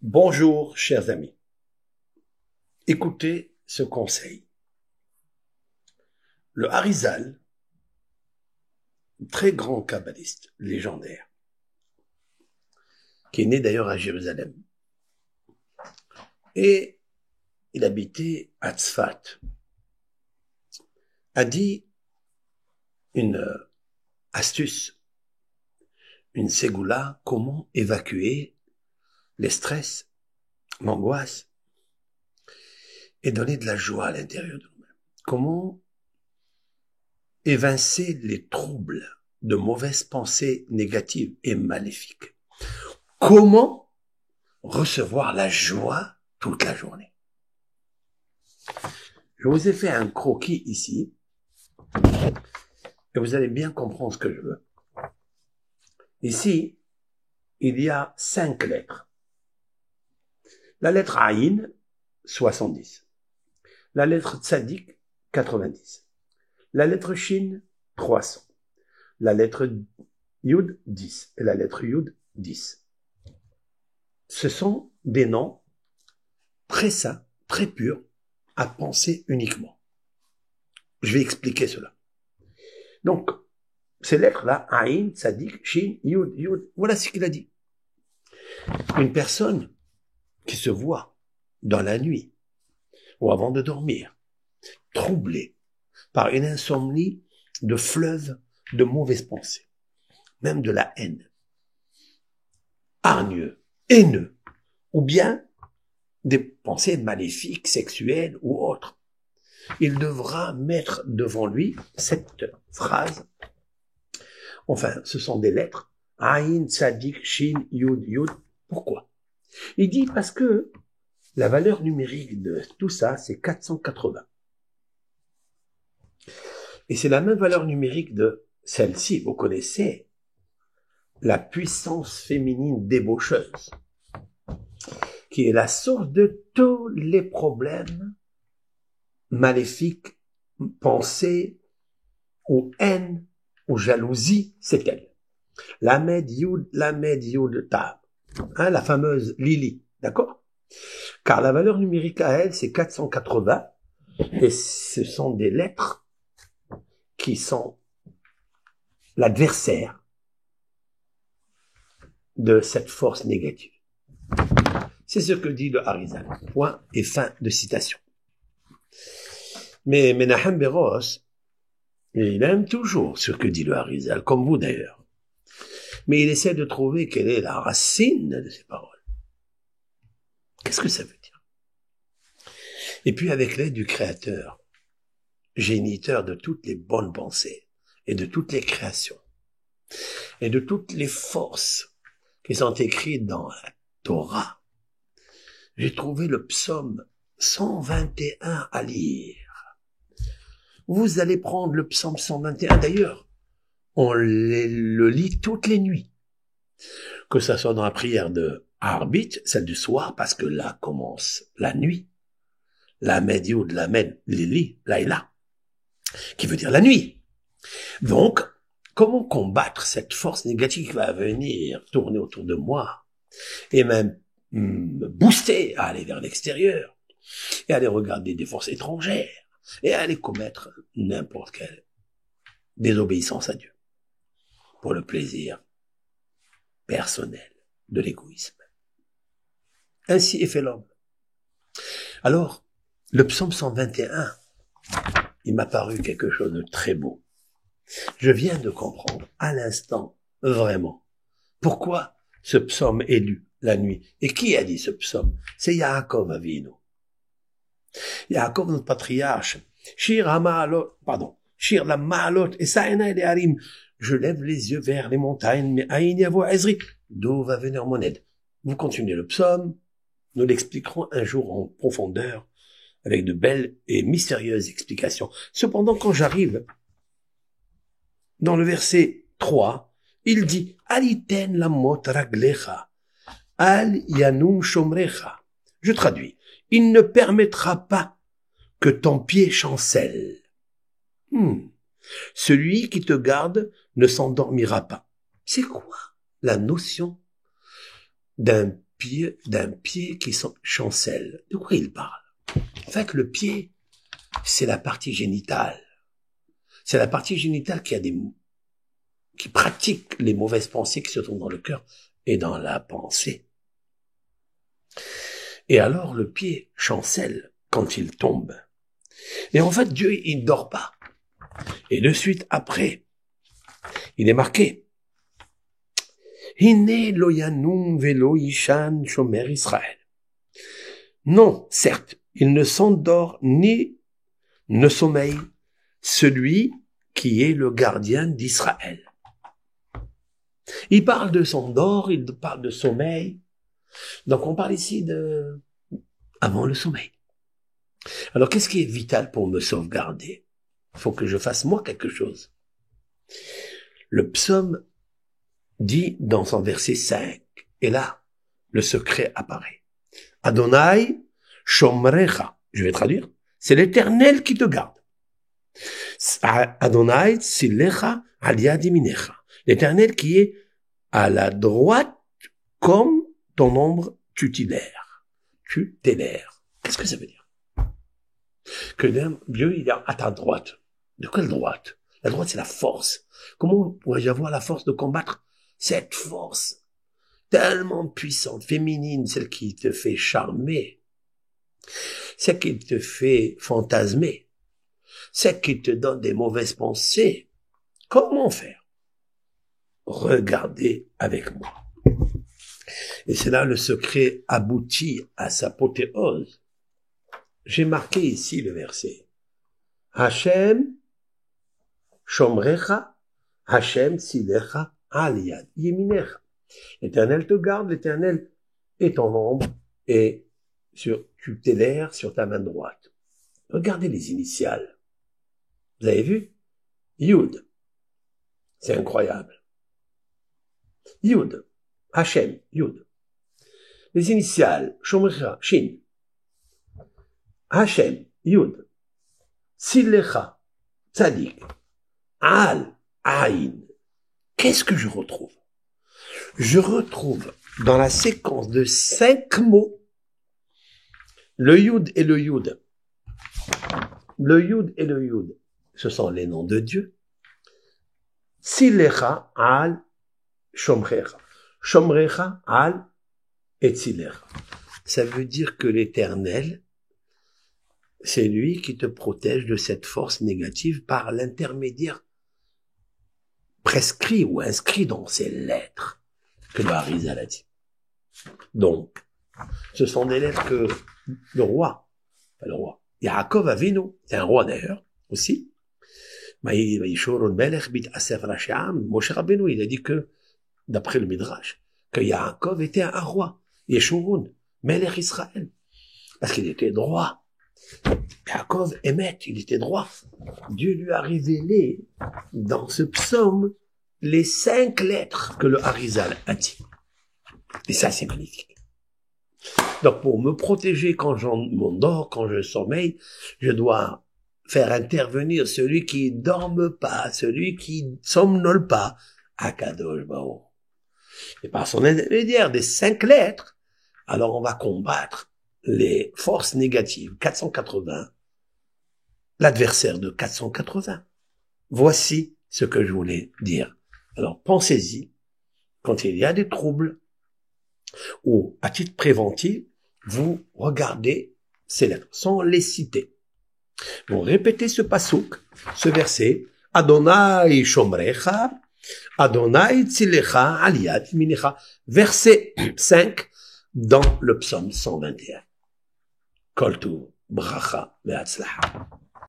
Bonjour, chers amis. Écoutez ce conseil. Le Harizal, très grand kabbaliste légendaire, qui est né d'ailleurs à Jérusalem, et il habitait à Tzfat, a dit une astuce, une ségoula, comment évacuer les stress, l'angoisse, et donner de la joie à l'intérieur de nous-mêmes. Comment évincer les troubles de mauvaises pensées négatives et maléfiques. Comment recevoir la joie toute la journée. Je vous ai fait un croquis ici, et vous allez bien comprendre ce que je veux. Ici, il y a 5 lettres. La lettre Aïn, 70. La lettre Tzadik, 90. La lettre Shin, 300. La lettre Yud, 10. Et la lettre Yud, 10. Ce sont des noms très sains, très purs, à penser uniquement. Je vais expliquer cela. Donc, ces lettres-là, Aïn, Tzadik, Shin, Yud, Yud, voilà ce qu'il a dit. Une personne qui se voit dans la nuit ou avant de dormir, troublée par une insomnie de fleuves de mauvaises pensées, même de la haine, hargneux, haineux, ou bien des pensées maléfiques, sexuelles ou autres. Il devra mettre devant lui cette phrase. Enfin, ce sont des lettres. Aïn, Tzadik, Shin, Yud, Yud. Pourquoi? Il dit parce que la valeur numérique de tout ça, c'est 480. Et c'est la même valeur numérique de celle-ci. Vous connaissez la puissance féminine débaucheuse, qui est la source de tous les problèmes maléfiques, pensées, ou haine, ou jalousie, c'est elle. Lamed Yud Tab. La fameuse Lily, d'accord? Car la valeur numérique à elle, c'est 480, et ce sont des lettres qui sont l'adversaire de cette force négative. C'est ce que dit le Harizal. Point et fin de citation. Mais Menahem Beros, il aime toujours ce que dit le Harizal, comme vous d'ailleurs. Mais il essaie de trouver quelle est la racine de ces paroles. Qu'est-ce que ça veut dire? Et puis avec l'aide du Créateur, géniteur de toutes les bonnes pensées et de toutes les créations et de toutes les forces qui sont écrites dans la Torah, j'ai trouvé le psaume 121 à lire. Vous allez prendre le psaume 121, d'ailleurs, on le lit toutes les nuits, que ça soit dans la prière de Arbit, celle du soir, parce que là commence la nuit, la Médiou de la Med, Lili, Laïla, qui veut dire la nuit. Donc, comment combattre cette force négative qui va venir tourner autour de moi et même me booster à aller vers l'extérieur et aller regarder des forces étrangères et aller commettre n'importe quelle désobéissance à Dieu pour le plaisir personnel de l'égoïsme. Ainsi est fait l'homme. Alors, le psaume 121, il m'a paru quelque chose de très beau. Je viens de comprendre à l'instant, vraiment, pourquoi ce psaume est lu la nuit. Et qui a dit ce psaume? C'est Yaakov Avinu. Yaakov, notre patriarche. Shir la Ma'alot, et Sa'ena et Harim. Je lève les yeux vers les montagnes, mais Aïn Yavo Ezri. D'où va venir mon aide? Vous continuez le psaume. Nous l'expliquerons un jour en profondeur, avec de belles et mystérieuses explications. Cependant, quand j'arrive dans le verset 3, il dit « Aliten lamot raglecha, al yanum shomrecha ». Je traduis « Il ne permettra pas que ton pied chancelle. Celui qui te garde ne s'endormira pas. » C'est quoi la notion d'un d'un pied qui chancelle. De quoi il parle? En fait, le pied, c'est la partie génitale. C'est la partie génitale qui pratique les mauvaises pensées qui se trouvent dans le cœur et dans la pensée. Et alors, le pied chancelle quand il tombe. Et en fait, Dieu, il ne dort pas. Et de suite après, il est marqué. Hine lo yanum velo ishan shomer Israël. Non, certes, il ne s'endort ni ne sommeille celui qui est le gardien d'Israël. Il parle de s'endort, il parle de sommeil. Donc on parle ici de avant le sommeil. Alors qu'est-ce qui est vital pour me sauvegarder? Il faut que je fasse moi quelque chose. Le psaume dit dans son verset 5, et là, le secret apparaît. Adonai shomrecha, je vais traduire, c'est l'Éternel qui te garde. Adonai tzilecha al yad yaminecha, l'Éternel qui est à la droite comme ton ombre tutélaire. Tutélaire. Qu'est-ce que ça veut dire? Que Dieu, il est à ta droite. De quelle droite? La droite, c'est la force. Comment pourrais-je avoir la force de combattre cette force tellement puissante, féminine, celle qui te fait charmer, celle qui te fait fantasmer, celle qui te donne des mauvaises pensées? Comment faire? Regardez avec moi. Et c'est là le secret aboutit à sa apothéose. J'ai marqué ici le verset. Hashem shomrecha, Hashem tzilecha al yad yaminecha. L'Éternel te garde, l'Éternel est ton ombre et tutélaire sur ta main droite. Regardez les initiales. Vous avez vu? Yud. C'est incroyable. Yud. Hashem. Yud. Les initiales. Shomrecha. Shin. Hashem. Yud. Tzilecha. Tzadik. Al. Aïn. Qu'est-ce que je retrouve? Je retrouve dans la séquence de 5 mots le Yud et le Yud. Le Yud et le Yud, ce sont les noms de Dieu. Tzilecha al shomrecha. Shomrecha al et tzilecha. Ça veut dire que l'Éternel, c'est lui qui te protège de cette force négative par l'intermédiaire prescrit ou inscrit dans ses lettres que le Harizal a dit. Donc, ce sont des lettres que le roi, Yaakov Avinu, c'est un roi d'ailleurs, aussi, Moshe Rabbeinu, il a dit que, d'après le Midrash, que Yaakov était un roi, Yeshurun, Melech Israël, parce qu'il était droit. Yaakov Emet, il était droit. Dieu lui a révélé dans ce psaume les 5 lettres que le Harizal a dit. Et ça, c'est magnifique. Donc, pour me protéger quand je m'endors, quand je sommeille, je dois faire intervenir celui qui dorme pas, celui qui somnole pas, Akadosh Baruch. Et par son intermédiaire des 5 lettres, alors on va combattre les forces négatives. 480, l'adversaire de 480. Voici ce que je voulais dire. Alors pensez-y, quand il y a des troubles, ou à titre préventif, vous regardez ces lettres, sans les citer. Vous répétez ce pasouk, ce verset, Adonai shomrecha, Adonai tzilecha al yad yaminecha, verset 5 dans le psaume 121. Kol tuv, bracha ve'atzlacha.